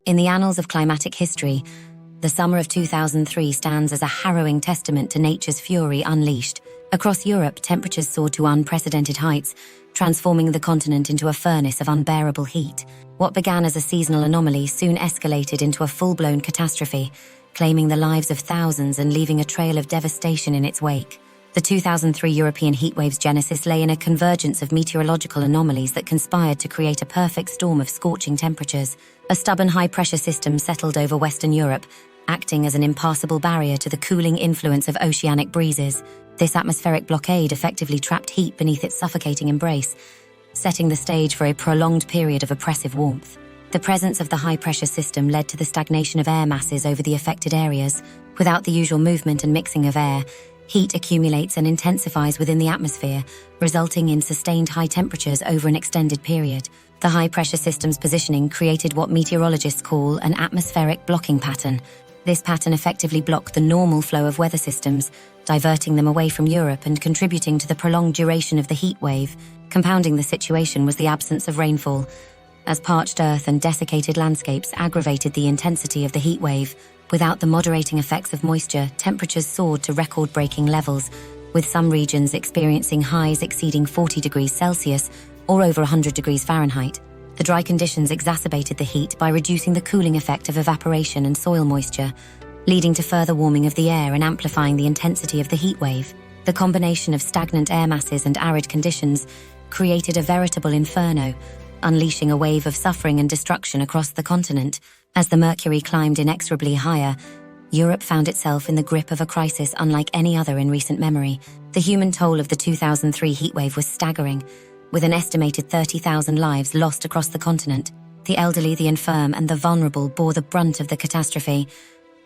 In the annals of climatic history, the summer of 2003 stands as a harrowing testament to nature's fury unleashed. Across Europe, temperatures soared to unprecedented heights, transforming the continent into a furnace of unbearable heat. What began as a seasonal anomaly soon escalated into a full-blown catastrophe, claiming the lives of thousands and leaving a trail of devastation in its wake. The 2003 European heatwave's genesis lay in a convergence of meteorological anomalies that conspired to create a perfect storm of scorching temperatures. A stubborn high-pressure system settled over Western Europe, acting as an impassable barrier to the cooling influence of oceanic breezes. This atmospheric blockade effectively trapped heat beneath its suffocating embrace, setting the stage for a prolonged period of oppressive warmth. The presence of the high-pressure system led to the stagnation of air masses over the affected areas. Without the usual movement and mixing of air, heat accumulates and intensifies within the atmosphere, resulting in sustained high temperatures over an extended period. The high-pressure system's positioning created what meteorologists call an atmospheric blocking pattern. This pattern effectively blocked the normal flow of weather systems, diverting them away from Europe and contributing to the prolonged duration of the heat wave. Compounding the situation was the absence of rainfall, as parched earth and desiccated landscapes aggravated the intensity of the heat wave. Without the moderating effects of moisture, temperatures soared to record-breaking levels, with some regions experiencing highs exceeding 40 degrees Celsius or over 100 degrees Fahrenheit. The dry conditions exacerbated the heat by reducing the cooling effect of evaporation and soil moisture, leading to further warming of the air and amplifying the intensity of the heat wave. The combination of stagnant air masses and arid conditions created a veritable inferno, unleashing a wave of suffering and destruction across the continent. As the mercury climbed inexorably higher, Europe found itself in the grip of a crisis unlike any other in recent memory. The human toll of the 2003 heatwave was staggering, with an estimated 30,000 lives lost across the continent. The elderly, the infirm, and the vulnerable bore the brunt of the catastrophe,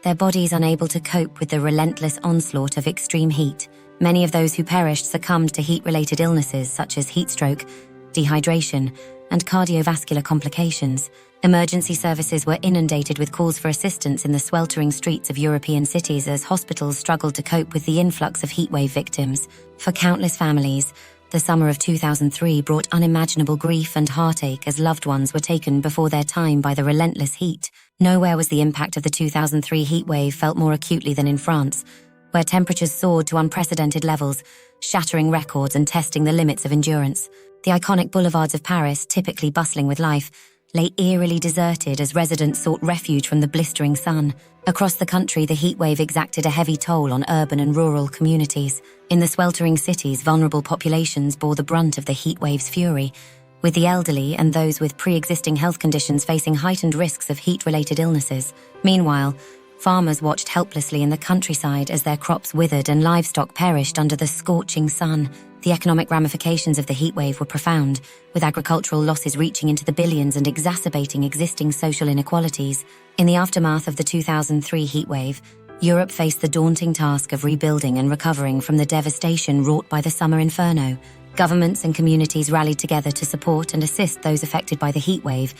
their bodies unable to cope with the relentless onslaught of extreme heat. Many of those who perished succumbed to heat-related illnesses such as heatstroke, dehydration, and cardiovascular complications. Emergency services were inundated with calls for assistance in the sweltering streets of European cities as hospitals struggled to cope with the influx of heatwave victims. For countless families, the summer of 2003 brought unimaginable grief and heartache as loved ones were taken before their time by the relentless heat. Nowhere was the impact of the 2003 heatwave felt more acutely than in France, where temperatures soared to unprecedented levels, shattering records and testing the limits of endurance. The iconic boulevards of Paris, typically bustling with life, lay eerily deserted as residents sought refuge from the blistering sun. Across the country, the heatwave exacted a heavy toll on urban and rural communities. In the sweltering cities, vulnerable populations bore the brunt of the heatwave's fury, with the elderly and those with pre-existing health conditions facing heightened risks of heat-related illnesses. Meanwhile, farmers watched helplessly in the countryside as their crops withered and livestock perished under the scorching sun. The economic ramifications of the heatwave were profound, with agricultural losses reaching into the billions and exacerbating existing social inequalities. In the aftermath of the 2003 heatwave, Europe faced the daunting task of rebuilding and recovering from the devastation wrought by the summer inferno. Governments and communities rallied together to support and assist those affected by the heatwave,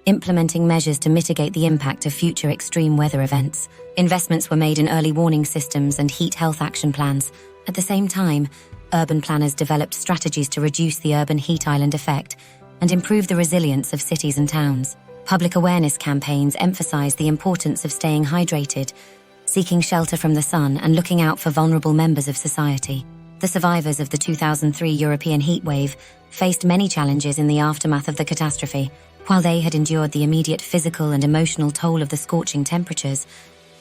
implementing measures to mitigate the impact of future extreme weather events. Investments were made in early warning systems and heat health action plans. At the same time, urban planners developed strategies to reduce the urban heat island effect and improve the resilience of cities and towns. Public awareness campaigns emphasized the importance of staying hydrated, seeking shelter from the sun, and looking out for vulnerable members of society. The survivors of the 2003 European heatwave faced many challenges in the aftermath of the catastrophe. While they had endured the immediate physical and emotional toll of the scorching temperatures,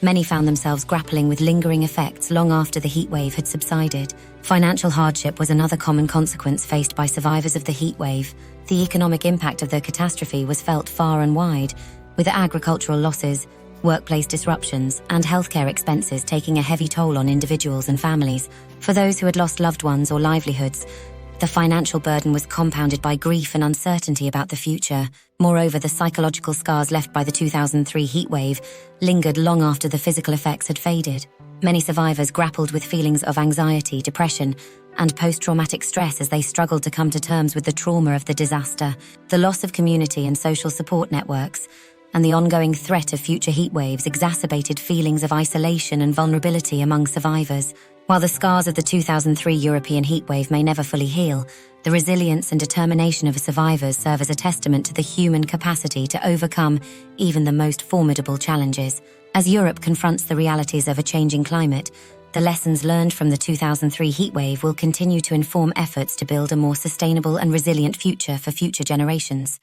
many found themselves grappling with lingering effects long after the heatwave had subsided. Financial hardship was another common consequence faced by survivors of the heatwave. The economic impact of the catastrophe was felt far and wide, with agricultural losses, workplace disruptions, and healthcare expenses taking a heavy toll on individuals and families. For those who had lost loved ones or livelihoods, the financial burden was compounded by grief and uncertainty about the future. Moreover, the psychological scars left by the 2003 heatwave lingered long after the physical effects had faded. Many survivors grappled with feelings of anxiety, depression, and post-traumatic stress as they struggled to come to terms with the trauma of the disaster. The loss of community and social support networks, and the ongoing threat of future heatwaves exacerbated feelings of isolation and vulnerability among survivors. While the scars of the 2003 European heatwave may never fully heal, the resilience and determination of survivors serve as a testament to the human capacity to overcome even the most formidable challenges. As Europe confronts the realities of a changing climate, the lessons learned from the 2003 heatwave will continue to inform efforts to build a more sustainable and resilient future for future generations.